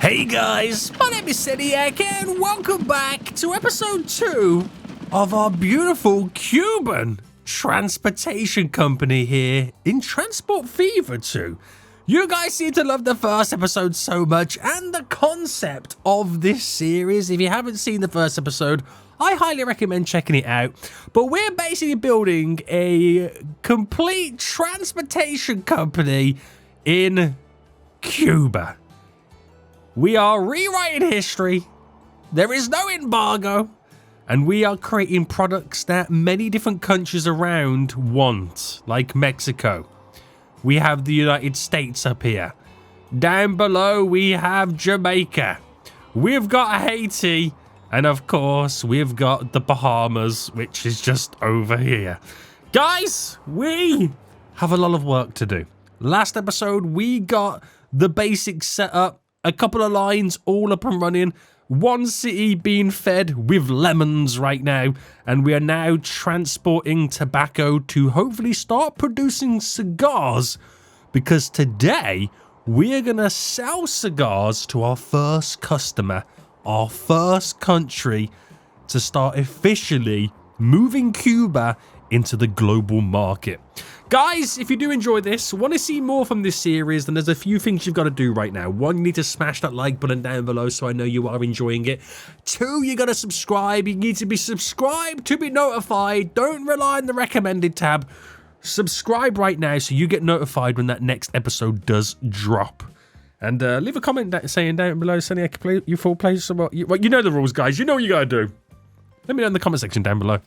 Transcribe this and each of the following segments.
Hey guys, my name is Seniac and welcome back to episode 2 of our beautiful Cuban transportation company here in Transport Fever 2. You guys seem to love the first episode so much and the concept of this series. If you haven't seen the first episode, I highly recommend checking it out. But we're basically building a complete transportation company in Cuba. We are rewriting history, there is no embargo, and we are creating products that many different countries around want, like Mexico. We have the United States up here. Down below we have Jamaica. We've got Haiti, and of course we've got the Bahamas, which is just over here. Guys, we have a lot of work to do. Last episode we got the basic setup. A couple of lines all up and running, one city being fed with lemons right now, and we are now transporting tobacco to hopefully start producing cigars, because today we're going to sell cigars to our first customer, our first country to start officially moving Cuba into the global market. Guys, if you do enjoy this, want to see more from this series, then there's a few things you've got to do right now. 1, you need to smash that like button down below so I know you are enjoying it. 2, you got to subscribe. You need to be subscribed to be notified. Don't rely on the recommended tab. Subscribe right now so you get notified when that next episode does drop. And leave a comment saying down below, Sonny, I can play you full play some more. You know the rules, guys. You know what you got to do. Let me know in the comment section down below.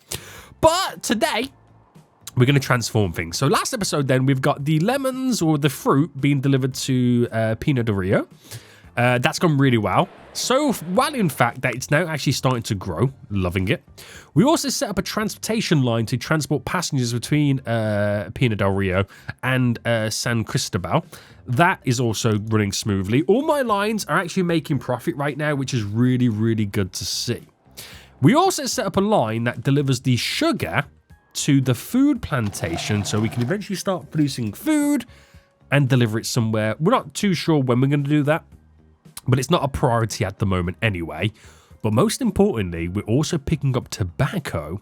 But today, we're going to transform things. So last episode then, we've got the lemons or the fruit being delivered to Pinar del Rio. That's gone really well. So well, in fact, that it's now actually starting to grow. Loving it. We also set up a transportation line to transport passengers between Pinar del Rio and San Cristobal. That is also running smoothly. All my lines are actually making profit right now, which is really, really good to see. We also set up a line that delivers the sugar to the food plantation so we can eventually start producing food and deliver it somewhere. We're not too sure when we're going to do that, but it's not a priority at the moment anyway. But most importantly, we're also picking up tobacco,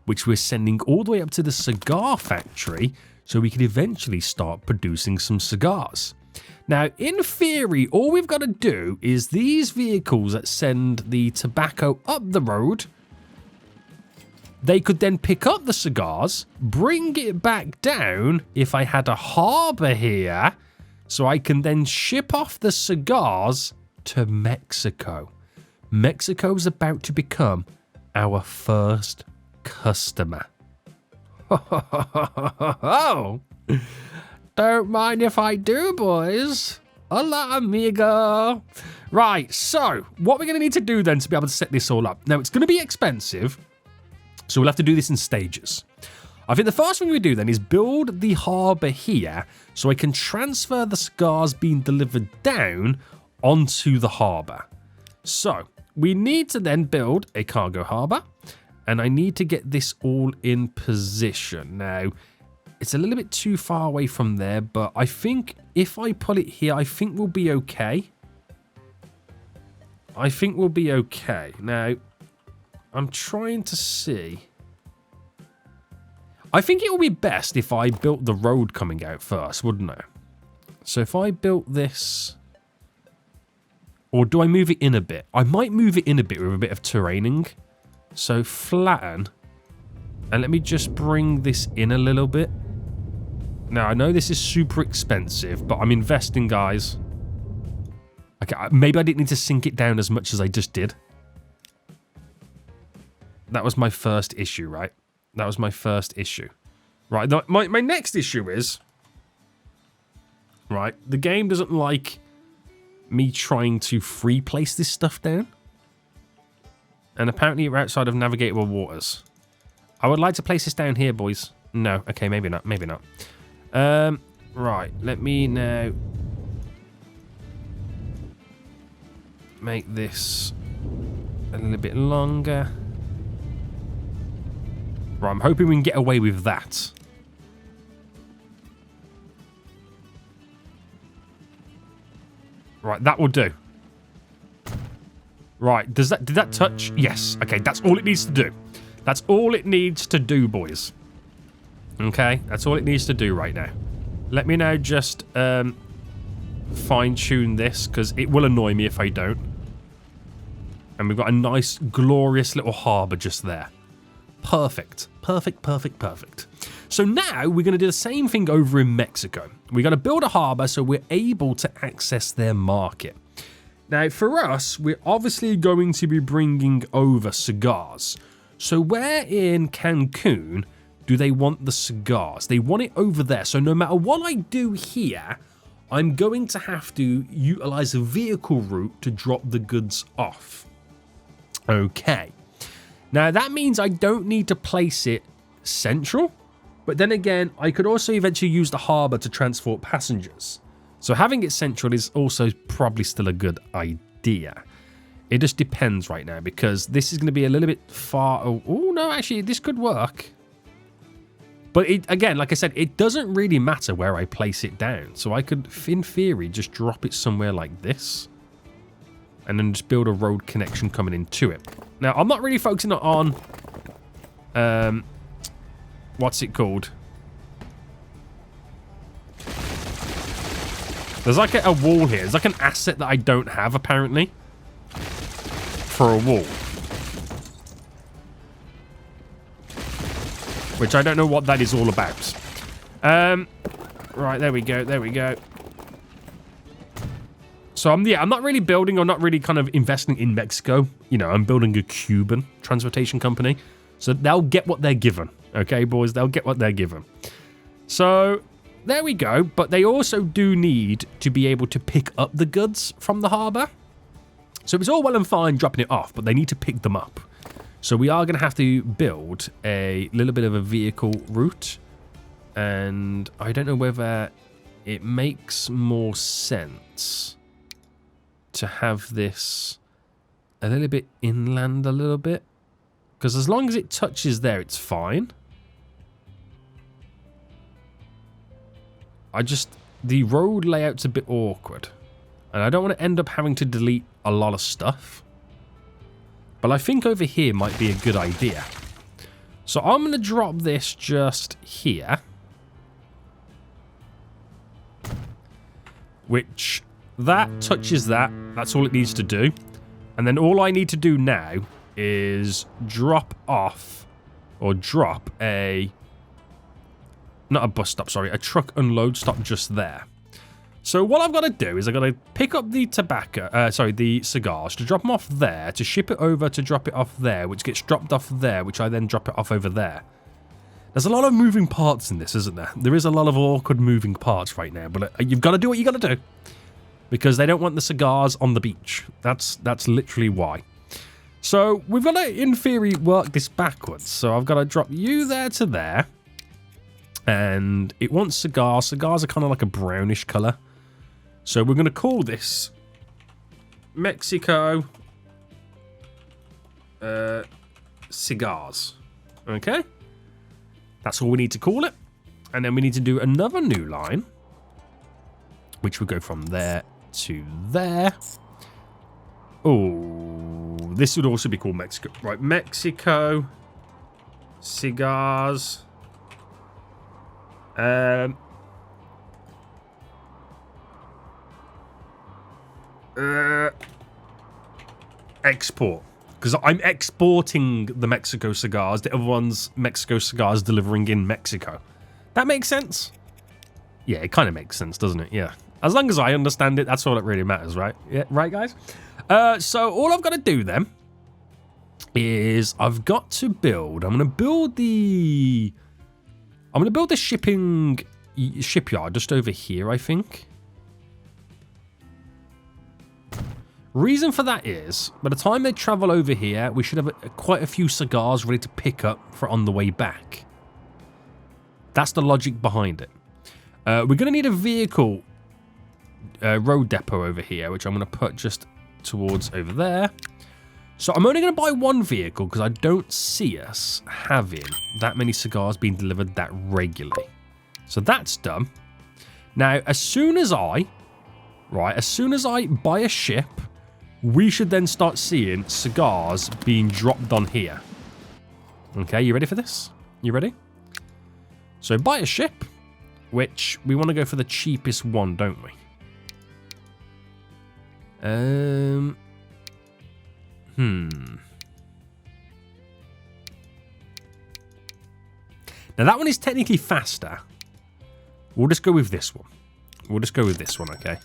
which we're sending all the way up to the cigar factory so we can eventually start producing some cigars. Now, in theory, all we've got to do is these vehicles that send the tobacco up the road, they could then pick up the cigars, bring it back down if I had a harbour here, so I can then ship off the cigars to Mexico. Mexico's about to become our first customer. Oh, don't mind if I do, boys. Hola, amigo. Right, so what we're going to need to do then to be able to set this all up. Now, it's going to be expensive, so we'll have to do this in stages. I think the first thing we do then is build the harbour here so I can transfer the cigars being delivered down onto the harbour. So we need to then build a cargo harbour, and I need to get this all in position. Now, it's a little bit too far away from there, but I think if I put it here, I think we'll be okay. I think we'll be okay. Now, I'm trying to see. I think it would be best if I built the road coming out first, wouldn't I? So if I built this, or do I move it in a bit? I might move it in a bit with a bit of terraining. So flatten, and let me just bring this in a little bit. Now, I know this is super expensive, but I'm investing, guys. Okay, maybe I didn't need to sink it down as much as I just did. That was my first issue, right? That was my first issue. Right, my next issue is, right, the game doesn't like me trying to free place this stuff down. And apparently we're outside of navigable waters. I would like to place this down here, boys. No, okay, maybe not, maybe not. Right, let me now make this a little bit longer. Right, I'm hoping we can get away with that. Right, that will do. Right, did that touch? Yes. Okay, that's all it needs to do. That's all it needs to do, boys. Okay, that's all it needs to do right now. Let me now just fine-tune this, because it will annoy me if I don't. And we've got a nice, glorious little harbour just there. Perfect. Perfect, perfect, perfect. So now we're going to do the same thing over in Mexico. We're going to build a harbour so we're able to access their market. Now, for us, we're obviously going to be bringing over cigars. So where in Cancun do they want the cigars? They want it over there. So no matter what I do here, I'm going to have to utilize a vehicle route to drop the goods off. Okay. Now, that means I don't need to place it central. But then again, I could also eventually use the harbour to transport passengers. So having it central is also probably still a good idea. It just depends right now because this is going to be a little bit far. Oh, no, actually, this could work. But again, like I said, it doesn't really matter where I place it down. So I could, in theory, just drop it somewhere like this. And then just build a road connection coming into it. Now, I'm not really focusing on... what's it called? There's like a wall here. There's like an asset that I don't have, apparently. For a wall. Which I don't know what that is all about. Right, there we go. There we go. So, I'm not really building or not really kind of investing in Mexico. You know, I'm building a Cuban transportation company. So, they'll get what they're given. Okay, boys? They'll get what they're given. So... there we go, but they also do need to be able to pick up the goods from the harbour. So it's all well and fine dropping it off, but they need to pick them up. So we are going to have to build a little bit of a vehicle route. And I don't know whether it makes more sense to have this a little bit inland a little bit. Because as long as it touches there, it's fine. The road layout's a bit awkward. And I don't want to end up having to delete a lot of stuff. But I think over here might be a good idea. So I'm going to drop this just here. Which, that touches that. That's all it needs to do. And then all I need to do now is drop off, or drop a... not a bus stop, sorry, a truck unload stop just there. So what I've got to do is I've got to pick up the the cigars, to drop them off there, to ship it over, to drop it off there, which gets dropped off there, which I then drop it off over there. There's a lot of moving parts in this, isn't there? There is a lot of awkward moving parts right now, but you've got to do what you got to do. Because they don't want the cigars on the beach. That's literally why. So we've got to, in theory, work this backwards. So I've got to drop you there to there. And it wants cigars. Cigars are kind of like a brownish colour. So we're going to call this Mexico CIGARS. Okay? That's all we need to call it. And then we need to do another new line, which will go from there to there. Oh, this would also be called Mexico. Right, Mexico CIGARS. Export. Because I'm exporting the Mexico cigars. The other one's Mexico cigars delivering in Mexico. That makes sense? Yeah, it kind of makes sense, doesn't it? Yeah. As long as I understand it, that's all that really matters, right? Yeah, right, guys? So all I've got to do then is I've got to build... I'm going to build the shipyard just over here, I think. Reason for that is, by the time they travel over here, we should have quite a few cigars ready to pick up for on the way back. That's the logic behind it. We're going to need a vehicle road depot over here, which I'm going to put just towards over there. So I'm only going to buy one vehicle because I don't see us having that many cigars being delivered that regularly. So that's done. Now, as soon as I buy a ship we should then start seeing cigars being dropped on here. Okay, you ready for this? You ready? So buy a ship, which we want to go for the cheapest one, don't we? Now that one is technically faster. We'll just go with this one. We'll just go with this one, okay?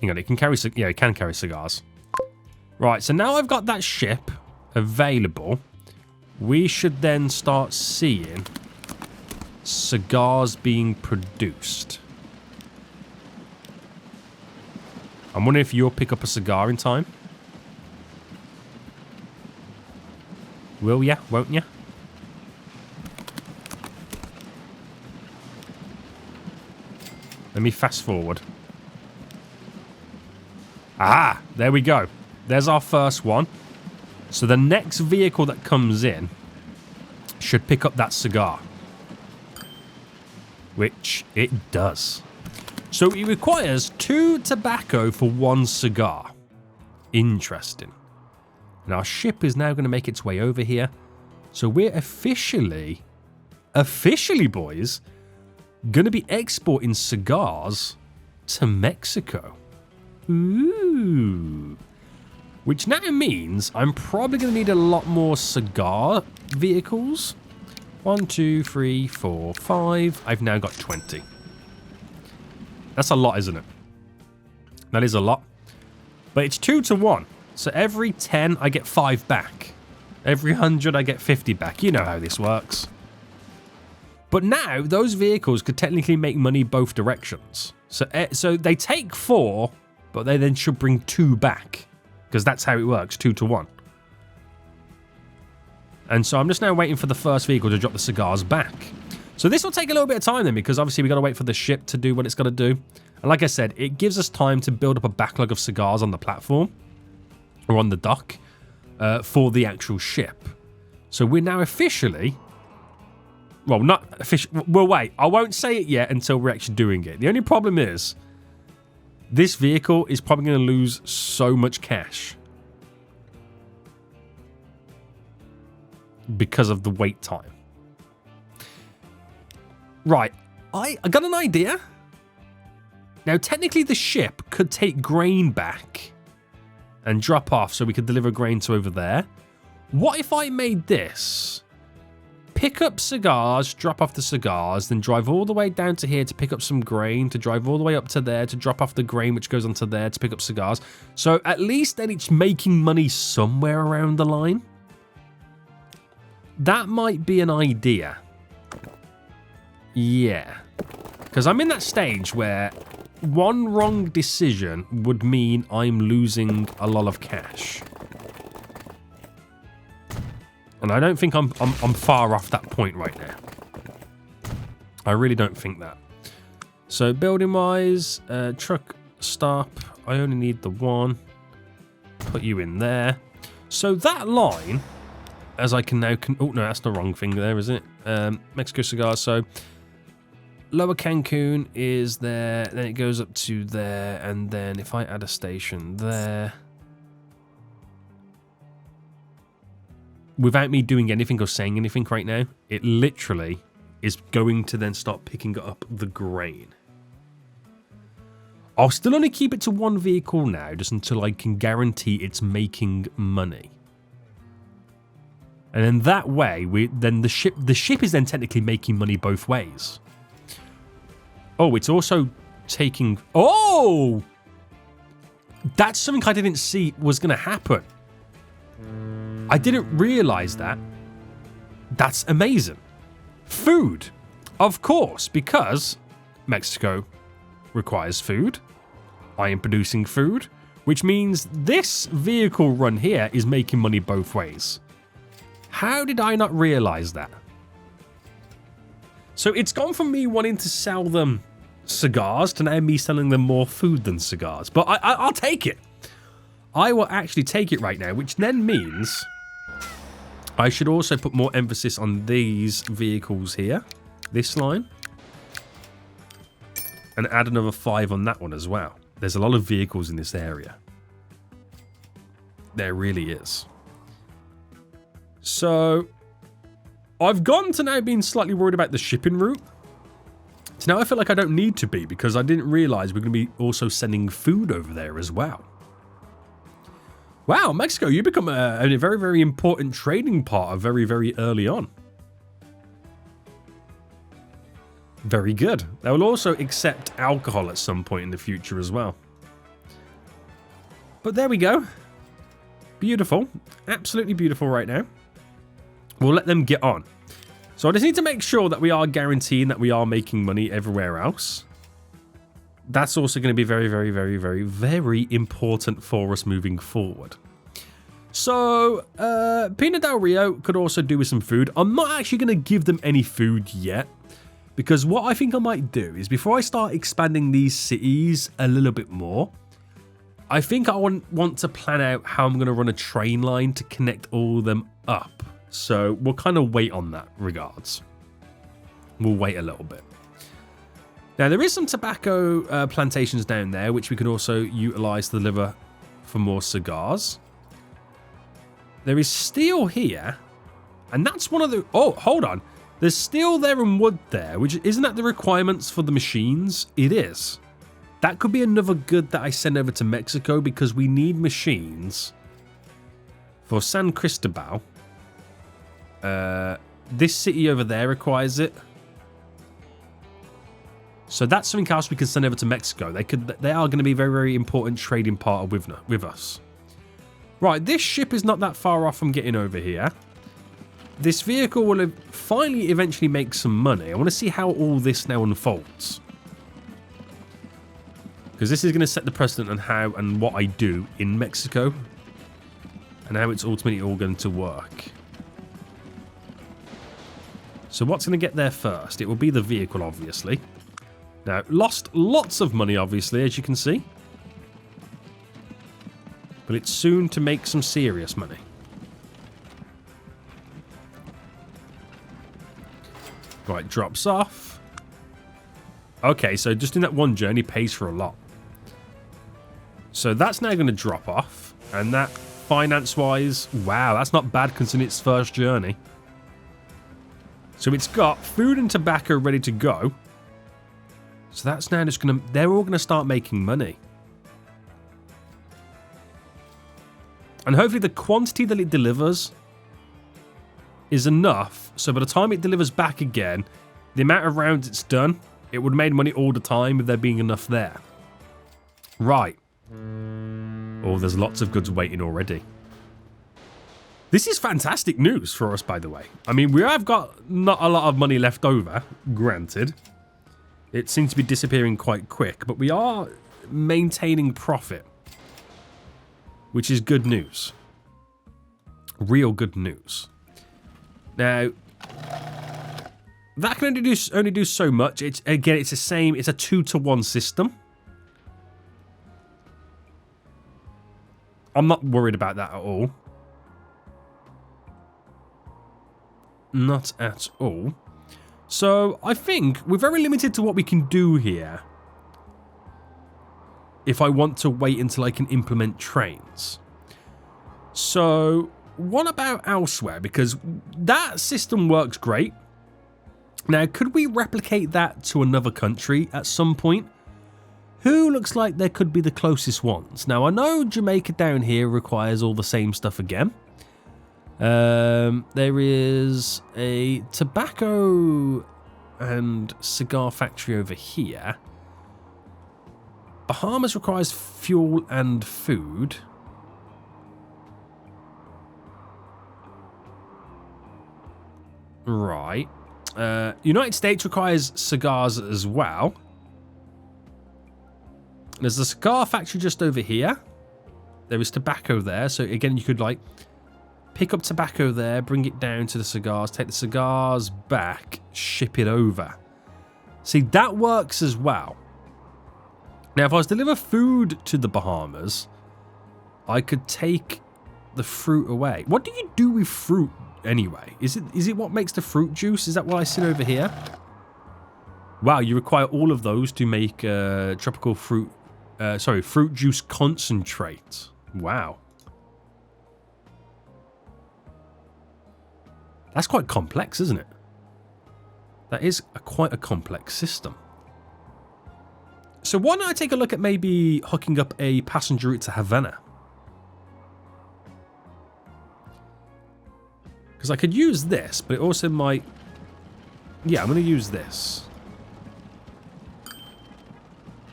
Hang on, it can carry, yeah, it can carry cigars. Right, so now I've got that ship available. We should then start seeing cigars being produced. I'm wondering if you'll pick up a cigar in time. Will ya? Won't ya? Let me fast forward. Ah, there we go. There's our first one. So the next vehicle that comes in should pick up that cigar. Which it does. So it requires 2 tobacco for 1 cigar. Interesting. And our ship is now going to make its way over here. So we're officially, boys, going to be exporting cigars to Mexico. Ooh. Which now means I'm probably going to need a lot more cigar vehicles. 1, 2, 3, 4, 5. I've now got 20. That's a lot, isn't it? That is a lot. But it's 2 to 1. So every 10, I get 5 back. Every 100, I get 50 back. You know how this works. But now, those vehicles could technically make money both directions. So they take 4, but they then should bring 2 back. Because that's how it works, 2 to 1. And so I'm just now waiting for the first vehicle to drop the cigars back. So this will take a little bit of time then, because obviously we've got to wait for the ship to do what it's got to do. And like I said, it gives us time to build up a backlog of cigars on the platform. Or on the dock. For the actual ship. So we're now officially... Well, not official. Well, wait. I won't say it yet until we're actually doing it. The only problem is, this vehicle is probably going to lose so much cash because of the wait time. Right. I got an idea. Now, technically, the ship could take grain back and drop off so we could deliver grain to over there. What if I made this... Pick up cigars, drop off the cigars, then drive all the way down to here to pick up some grain, to drive all the way up to there to drop off the grain which goes onto there to pick up cigars. So at least then it's making money somewhere around the line. That might be an idea. Yeah. Because I'm in that stage where one wrong decision would mean I'm losing a lot of cash. And I don't think I'm far off that point right now. I really don't think that. So building wise, truck stop. I only need the one. Put you in there. So that line, as I can now... oh, no, that's the wrong thing there, isn't it? Mexico cigars. So Lower Cancun is there. Then it goes up to there. And then if I add a station there... Without me doing anything or saying anything right now, it literally is going to then start picking up the grain. I'll still only keep it to 1 vehicle now, just until I can guarantee it's making money. And then that way, the ship is then technically making money both ways. Oh, it's also taking... Oh! That's something I didn't see was going to happen. I didn't realise that. That's amazing. Food. Of course, because Mexico requires food. I am producing food, which means this vehicle run here is making money both ways. How did I not realise that? So it's gone from me wanting to sell them cigars to now me selling them more food than cigars. But I'll take it. I will actually take it right now, which then means... I should also put more emphasis on these vehicles here. This line. And add another 5 on that one as well. There's a lot of vehicles in this area. There really is. So, I've gone to now being slightly worried about the shipping route. So now I feel like I don't need to be because I didn't realize we're going to be also sending food over there as well. Wow, Mexico, you become a very, very important trading partner very, very early on. Very good. They will also accept alcohol at some point in the future as well. But there we go. Beautiful. Absolutely beautiful right now. We'll let them get on. So I just need to make sure that we are guaranteeing that we are making money everywhere else. That's also going to be very, very, very, very, very important for us moving forward. So, Pina del Rio could also do with some food. I'm not actually going to give them any food yet. Because what I think I might do is before I start expanding these cities a little bit more, I think I want to plan out how I'm going to run a train line to connect all of them up. So we'll kind of wait on that regards. We'll wait a little bit. Now there is some tobacco plantations down there which we can also utilize to deliver for more cigars. There is steel here, and that's one of the... Oh, hold on. There's steel there and wood there, which isn't that the requirements for the machines? It is. That could be another good that I send over to Mexico because we need machines for San Cristobal. This city over there requires it. So that's something else we can send over to Mexico. They are going to be a very, very important trading partner with us. Right, this ship is not that far off from getting over here. This vehicle will finally eventually make some money. I want to see how all this now unfolds. Because this is going to set the precedent on how and what I do in Mexico. And how it's ultimately all going to work. So what's going to get there first? It will be the vehicle, obviously. Now, lost lots of money, obviously, as you can see. But it's soon to make some serious money. Right, drops off. Okay, so just in that one journey pays for a lot. So that's now going to drop off. And that, finance-wise, wow, that's not bad considering its first journey. So it's got food and tobacco ready to go. So that's now just going to... They're all going to start making money. And hopefully the quantity that it delivers is enough. So by the time it delivers back again, the amount of rounds it's done, it would have made money all the time with there being enough there. Right. Oh, there's lots of goods waiting already. This is fantastic news for us, by the way. I mean, we have got not a lot of money left over, granted. It seems to be disappearing quite quick, but we are maintaining profit. Which is good news. Real good news. Now, that can only do so much. It's the same. It's a 2-to-1 system. I'm not worried about that at all. Not at all. So, I think we're very limited to what we can do here. If I want to wait until I can implement trains. So, what about elsewhere? Because that system works great. Now, could we replicate that to another country at some point? Who looks like there could be the closest ones? Now, I know Jamaica down here requires all the same stuff again. There is a tobacco and cigar factory over here. Bahamas requires fuel and food. Right. United States requires cigars as well. There's a cigar factory just over here. There is tobacco there. So again, you could like pick up tobacco there, bring it down to the cigars, take the cigars back, ship it over. See, that works as well. Now, if I was to deliver food to the Bahamas, I could take the fruit away. What do you do with fruit anyway? Is it what makes the fruit juice? Is that what I see over here? Wow, you require all of those to make tropical fruit... fruit juice concentrate. Wow. That's quite complex, isn't it? That is quite a complex system. So why don't I take a look at maybe hooking up a passenger route to Havana? Because I could use this, but it also might... Yeah, I'm going to use this.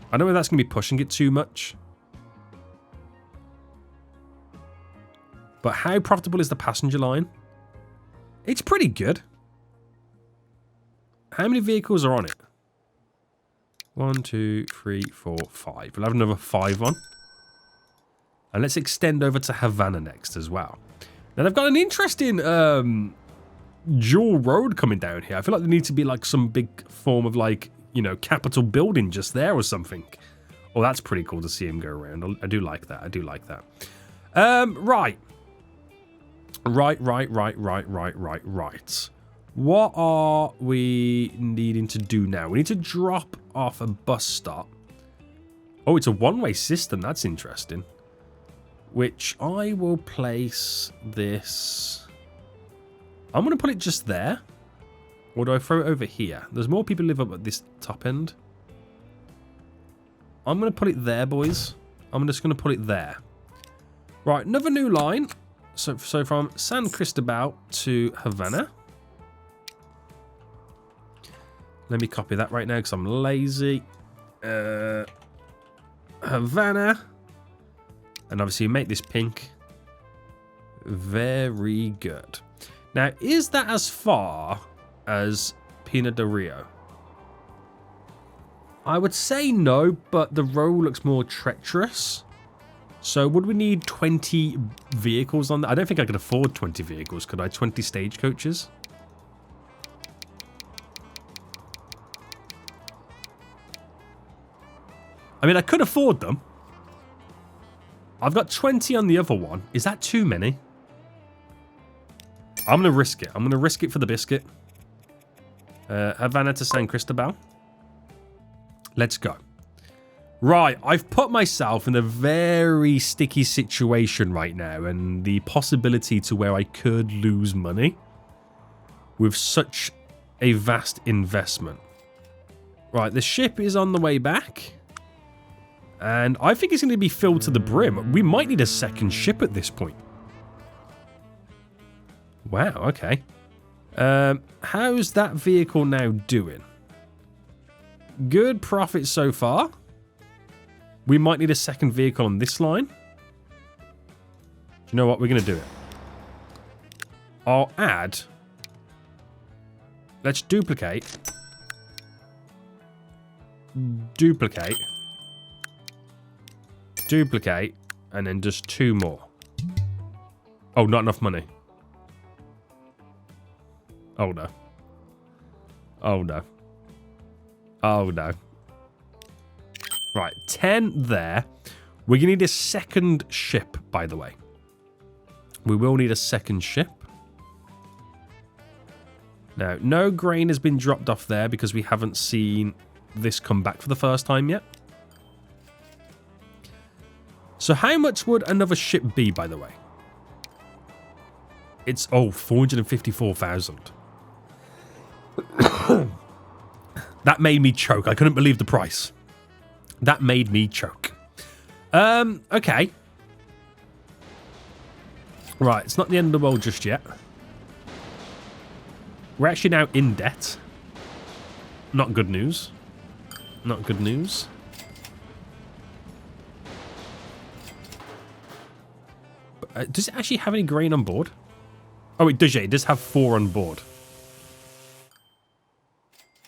I don't know if that's going to be pushing it too much. But how profitable is the passenger line? It's pretty good. How many vehicles are on it? 1, 2, 3, 4, 5. We'll have another 5 on. And let's extend over to Havana next as well. Now, they've got an interesting dual road coming down here. I feel like there needs to be like some big form of like, you know, Capitol building just there or something. Oh, that's pretty cool to see him go around. I do like that. I do like that. Right. Right. What are we needing to do now? We need to drop off a bus stop. Oh, it's a one-way system. That's interesting. Which I will place this... I'm going to put it just there. Or do I throw it over here? There's more people live up at this top end. I'm going to put it there, boys. I'm just going to put it there. Right, another new line. So from San Cristobal to Havana. Let me copy that right now because I'm lazy. Havana. And obviously make this pink. Very good. Now, is that as far as Pina de Rio? I would say no, but the road looks more treacherous. So would we need 20 vehicles on that? I don't think I could afford 20 vehicles. Could I? 20 stagecoaches? I mean, I could afford them. I've got 20 on the other one. Is that too many? I'm going to risk it. I'm going to risk it for the biscuit. Havana to San Cristobal. Let's go. Right, I've put myself in a very sticky situation right now, and the possibility to where I could lose money with such a vast investment. Right, the ship is on the way back, and I think it's going to be filled to the brim. We might need a second ship at this point. Wow, okay. How's that vehicle now doing? Good profit so far. We might need a second vehicle on this line. Do you know what? We're going to do it. I'll add... Let's duplicate. Duplicate. Duplicate. And then just 2 more. Oh, not enough money. Oh, no. Oh, no. Oh, no. Right, 10 there. We're going to need a second ship, by the way. We will need a second ship. Now, no grain has been dropped off there because we haven't seen this come back for the first time yet. So how much would another ship be, by the way? It's, 454,000. That made me choke. I couldn't believe the price. That made me choke. Okay. Right, it's not the end of the world just yet. We're actually now in debt. Not good news. Not good news. But, does it actually have any grain on board? Oh, it does, yeah. It does have 4 on board.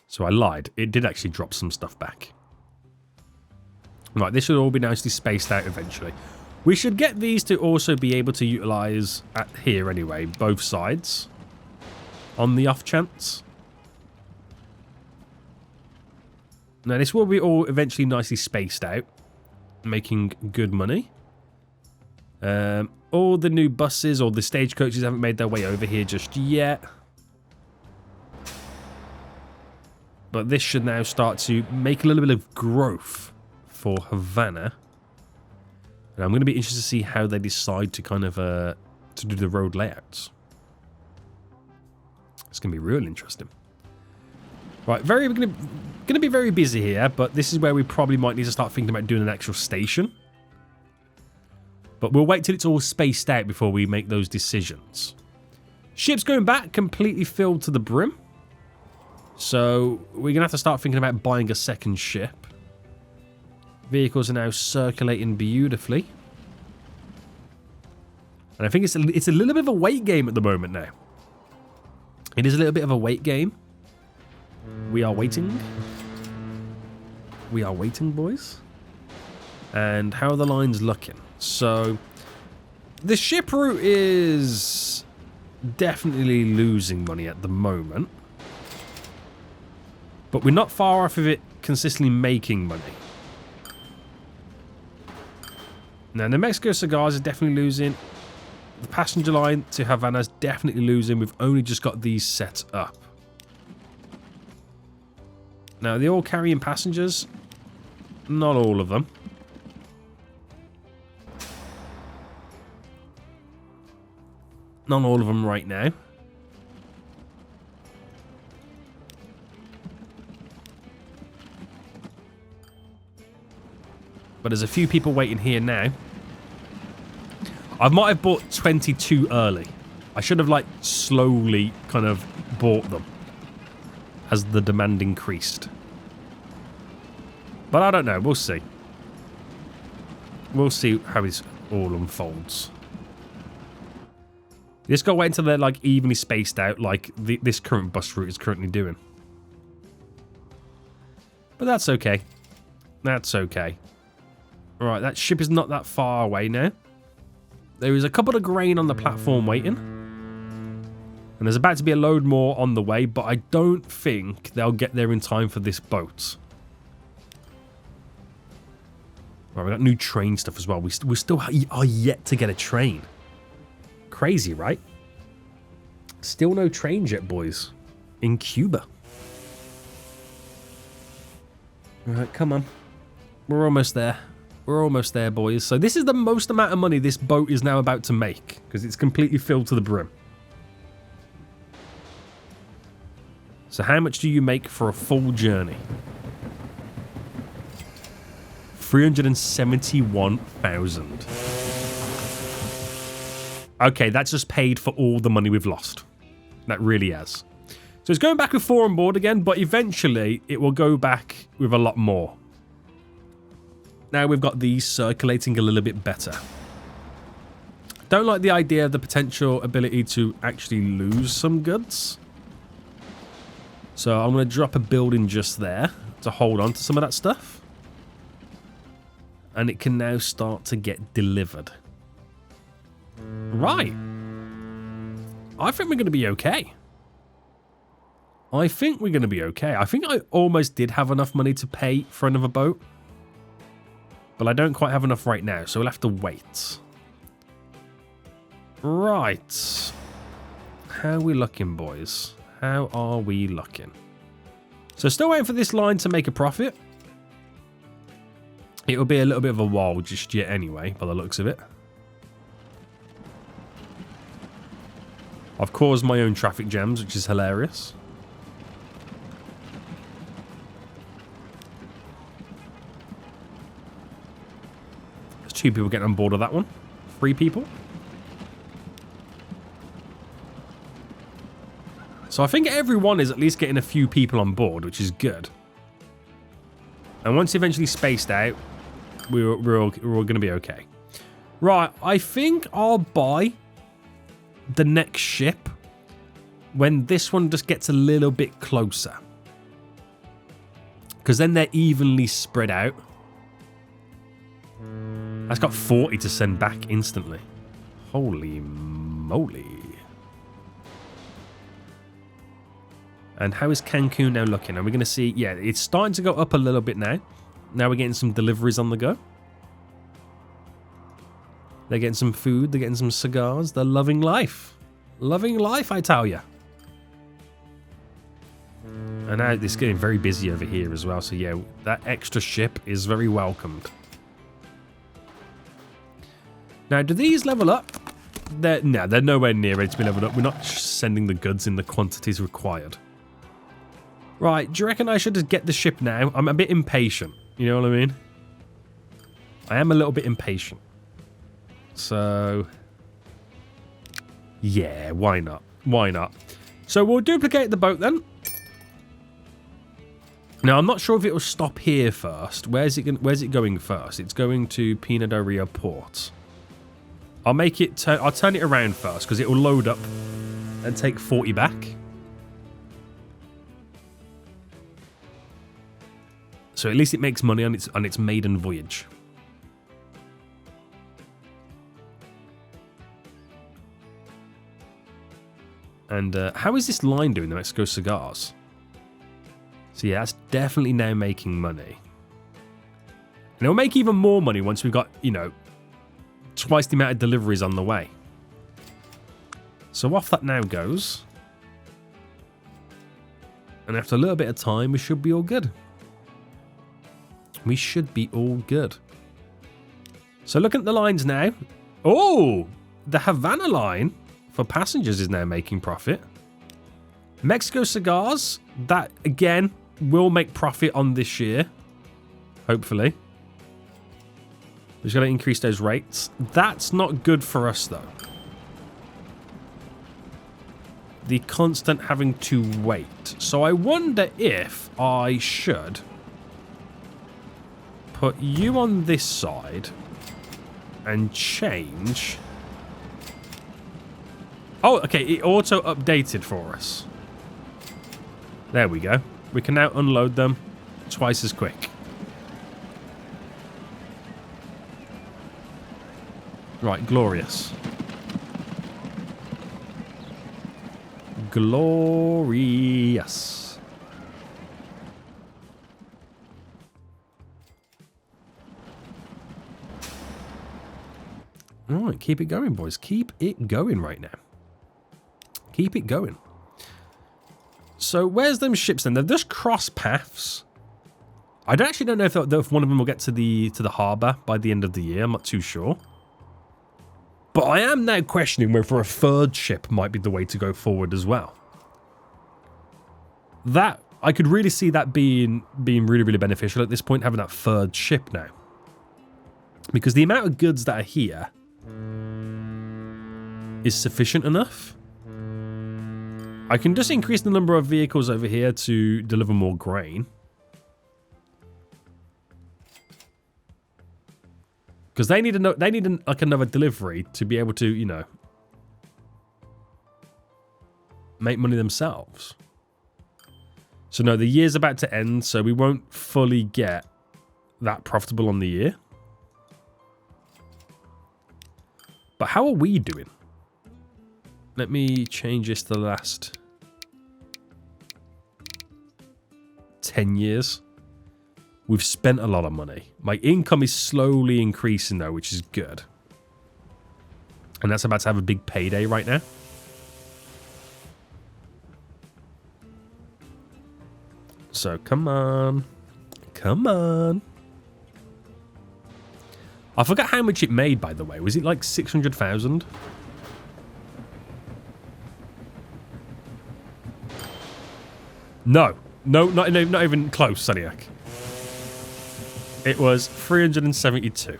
So I lied. It did actually drop some stuff back. Right, this should all be nicely spaced out eventually. We should get these to also be able to utilize at here anyway, both sides. On the off chance. Now this will be all eventually nicely spaced out, making good money. All the new buses or the stagecoaches haven't made their way over here just yet. But this should now start to make a little bit of growth for Havana. And I'm going to be interested to see how they decide to kind of to do the road layouts. It's going to be real interesting. Right, going to be very busy here, but this is where we probably might need to start thinking about doing an actual station. But we'll wait till it's all spaced out before we make those decisions. Ship's going back, completely filled to the brim. So we're going to have to start thinking about buying a second ship. Vehicles are now circulating beautifully. And I think it's a little bit of a weight game at the moment now. It is a little bit of a weight game. We are waiting. We are waiting, boys. And how are the lines looking? So, the ship route is definitely losing money at the moment. But we're not far off of it consistently making money. Now, New Mexico Cigars is definitely losing. The passenger line to Havana is definitely losing. We've only just got these set up. Now, they're all carrying passengers. Not all of them. Not all of them right now. But there's a few people waiting here now. I might have bought 22 early. I should have, like, slowly kind of bought them as the demand increased. But I don't know. We'll see. We'll see how this all unfolds. You just gotta wait until they're, like, evenly spaced out like this current bus route is currently doing. But that's okay. That's okay. Right, that ship is not that far away now. There is a couple of grain on the platform waiting. And there's about to be a load more on the way, but I don't think they'll get there in time for this boat. Right, we got new train stuff as well. We still are yet to get a train. Crazy, right? Still no trains yet, boys. In Cuba. Right, come on. We're almost there. We're almost there, boys. So this is the most amount of money this boat is now about to make, because it's completely filled to the brim. So how much do you make for a full journey? 371,000. Okay, that's just paid for all the money we've lost. That really has. So it's going back with 4 on board again, but eventually it will go back with a lot more. Now we've got these circulating a little bit better. Don't like the idea of the potential ability to actually lose some goods. So I'm going to drop a building just there to hold on to some of that stuff. And it can now start to get delivered. Right. I think we're going to be okay. I think we're going to be okay. I think I almost did have enough money to pay for another boat. But I don't quite have enough right now, so we'll have to wait. Right. How are we looking, boys? How are we looking? So still waiting for this line to make a profit. It will be a little bit of a while just yet anyway, by the looks of it. I've caused my own traffic jams, which is hilarious. There's 2 people getting on board of that one. 3 people. So I think everyone is at least getting a few people on board, which is good. And once eventually spaced out, we're all going to be okay. Right, I think I'll buy the next ship when this one just gets a little bit closer. Because then they're evenly spread out. That's got 40 to send back instantly. Holy moly. And how is Cancun now looking? Are we going to see... Yeah, it's starting to go up a little bit now. Now we're getting some deliveries on the go. They're getting some food. They're getting some cigars. They're loving life. Loving life, I tell you. And now it's getting very busy over here as well. So yeah, that extra ship is very welcomed. Now, do these level up? they're nowhere near ready to be leveled up. We're not sending the goods in the quantities required. Right, do you reckon I should just get the ship now? I'm a bit impatient. You know what I mean? I am a little bit impatient. So, yeah, why not? Why not? So we'll duplicate the boat then. Now, I'm not sure if it will stop here first. Where's it going first? It's going to Pina del Rio Port. I'll make it. I'll turn it around first because it will load up and take 40 back. So at least it makes money on its maiden voyage. And how is this line doing, the Mexico Cigars? So yeah, that's definitely now making money. And it'll make even more money once we've got, you know, twice the amount of deliveries on the way. So off that now goes. And after a little bit of time, we should be all good. We should be all good. So looking at the lines now. Oh, the Havana line for passengers is now making profit. Mexico Cigars, that again will make profit on this year. Hopefully. We've just got to increase those rates. That's not good for us though. The constant having to wait. So I wonder if I should put you on this side and change. Oh, okay, it auto updated for us. There we go. We can now unload them twice as quick. Right, glorious. Glorious. All right, keep it going, boys. Keep it going right now. Keep it going. So where's them ships then? They've just crossed paths. I actually don't know if one of them will get to the harbour by the end of the year. I'm not too sure. But I am now questioning whether a third ship might be the way to go forward as well. That I could really see that being really, really beneficial at this point, having that third ship now. Because the amount of goods that are here is sufficient enough. I can just increase the number of vehicles over here to deliver more grain. Because they need like another delivery to be able to, you know, make money themselves. So no, the year's about to end, so we won't fully get that profitable on the year. But how are we doing? Let me change this to the last 10 years. We've spent a lot of money. My income is slowly increasing though, which is good. And that's about to have a big payday right now. So come on. Come on. I forgot how much it made, by the way. Was it like 600,000? No. No, not even close, Saniac. It was 372.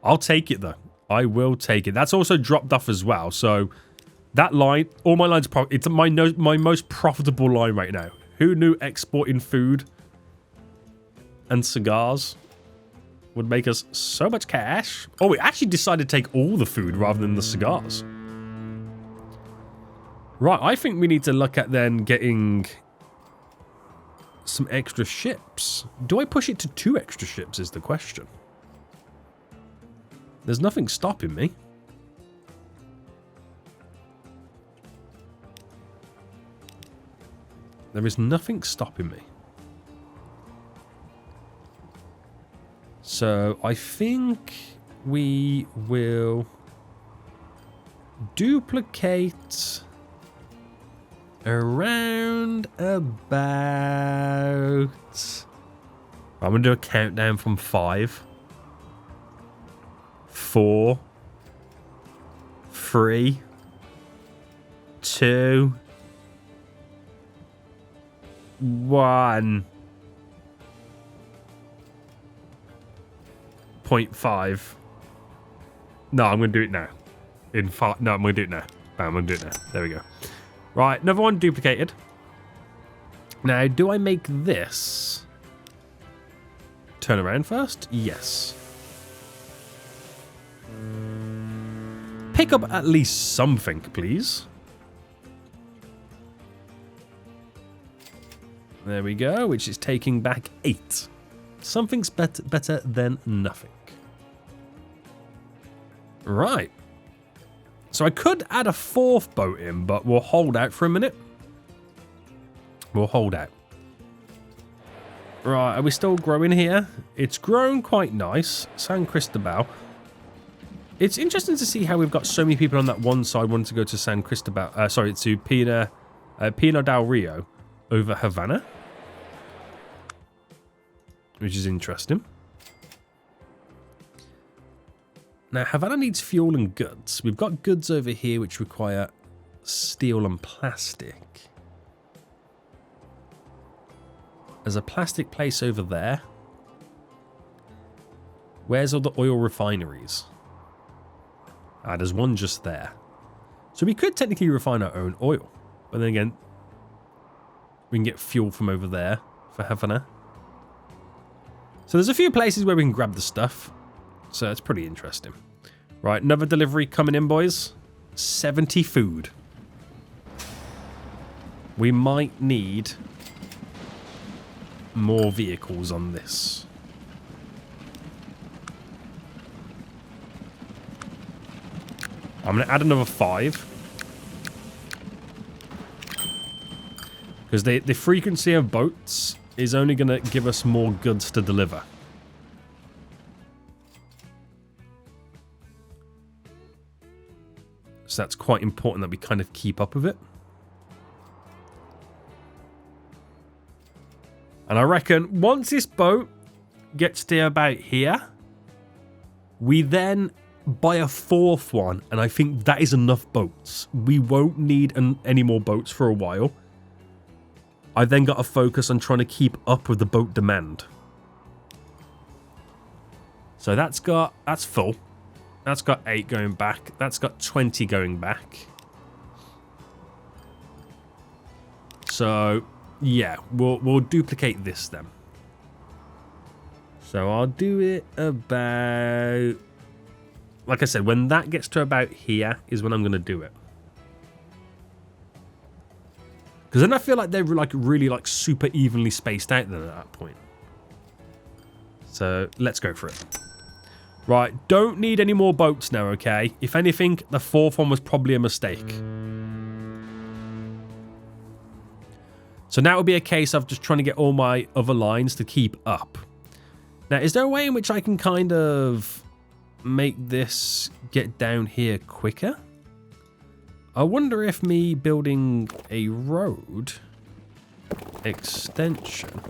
I'll take it, though. I will take it. That's also dropped off as well. So that line, all my lines, it's my most profitable line right now. Who knew exporting food and cigars would make us so much cash? Oh, we actually decided to take all the food rather than the cigars. Right, I think we need to look at then getting some extra ships. Do I push it to 2 extra ships is the question. There's nothing stopping me. There is nothing stopping me. So I think we will duplicate around about... I'm going to do a countdown from 5, 4, 3, 2, 1. 0.5. No, I'm going to do it now. No, I'm going to do it now. Bam, I'm going to do it now. There we go. Right, another one duplicated. Now, do I make this turn around first? Yes. Pick up at least something, please. There we go, which is taking back 8. Something's better than nothing. Right. So I could add a 4th boat in, but we'll hold out for a minute. We'll hold out. Right, are we still growing here? It's grown quite nice. San Cristobal. It's interesting to see how we've got so many people on that one side wanting to go to San Cristobal. To Pino del Rio over Havana. Which is interesting. Now, Havana needs fuel and goods. We've got goods over here which require steel and plastic. There's a plastic place over there. Where's all the oil refineries? Ah, there's one just there. So we could technically refine our own oil. But then again, we can get fuel from over there for Havana. So there's a few places where we can grab the stuff. So it's pretty interesting. Right, another delivery coming in, boys. 70 food. We might need more vehicles on this. I'm going to add another 5. Because the frequency of boats is only going to give us more goods to deliver. So that's quite important that we kind of keep up with it. And I reckon once this boat gets to about here, we then buy a 4th one. And I think that is enough boats. We won't need any more boats for a while. I then got to focus on trying to keep up with the boat demand. So that's full. That's got 8 going back. That's got 20 going back. So yeah, we'll duplicate this then. So I'll do it about, like I said, when that gets to about here is when I'm going to do it. Because then I feel like they're really super evenly spaced out then at that point. So let's go for it. Right, don't need any more boats now, okay? If anything, the 4th one was probably a mistake. So now it will be a case of just trying to get all my other lines to keep up. Now, is there a way in which I can kind of make this get down here quicker? I wonder if me building a road extension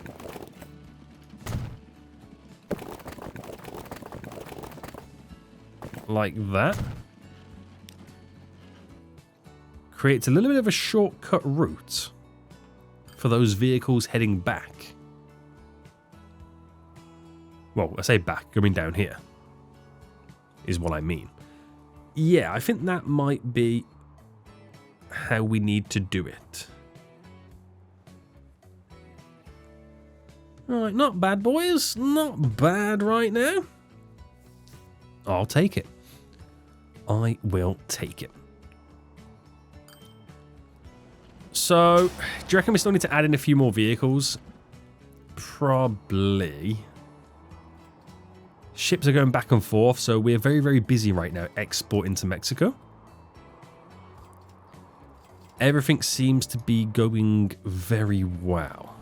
like that creates a little bit of a shortcut route for those vehicles heading back. Well, I say back, going down here is what I mean. Yeah, I think that might be how we need to do it. Alright, not bad, boys. Not bad right now. I'll take it. I will take it. So, do you reckon we still need to add in a few more vehicles? Probably. Ships are going back and forth, so we're very, very busy right now exporting to Mexico. Everything seems to be going very well.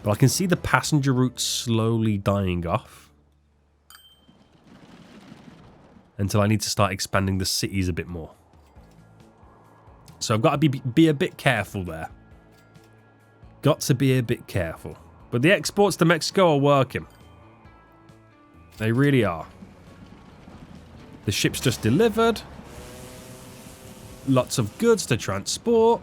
But I can see the passenger route slowly dying off. Until I need to start expanding the cities a bit more. So I've got to be a bit careful there. Got to be a bit careful. But the exports to Mexico are working. They really are. The ship's just delivered. Lots of goods to transport.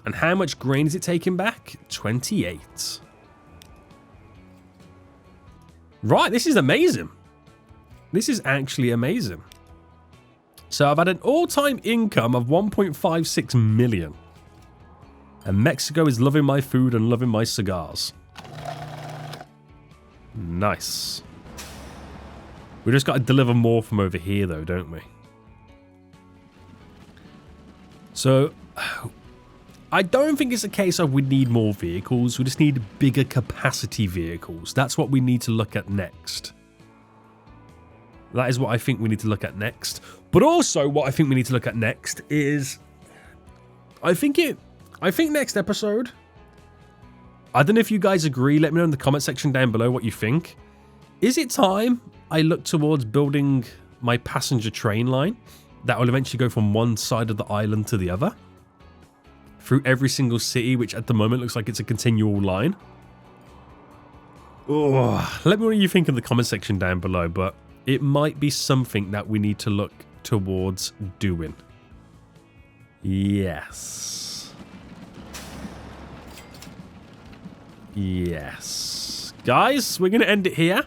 And how much grain is it taking back? 28. Right, this is amazing. This is actually amazing. So I've had an all-time income of 1.56 million. And Mexico is loving my food and loving my cigars. Nice. We just got to deliver more from over here though, don't we? So, I don't think it's a case of we need more vehicles. We just need bigger capacity vehicles. That's what we need to look at next. That is what I think we need to look at next. But also what I think we need to look at next is... I think next episode... I don't know if you guys agree. Let me know in the comment section down below what you think. Is it time I look towards building my passenger train line that will eventually go from one side of the island to the other? Through every single city, which at the moment looks like it's a continual line. Oh, let me know what you think in the comment section down below, but it might be something that we need to look towards doing. Yes. Yes. Guys, we're going to end it here.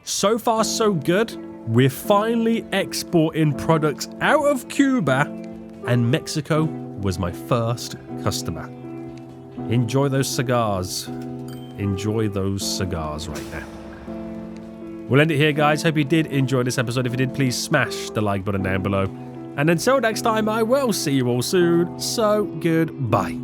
So far, so good. We're finally exporting products out of Cuba, and Mexico was my first customer. Enjoy those cigars. Enjoy those cigars right now. We'll end it here, guys. Hope you did enjoy this episode. If you did, please smash the like button down below. And until next time, I will see you all soon. So, goodbye.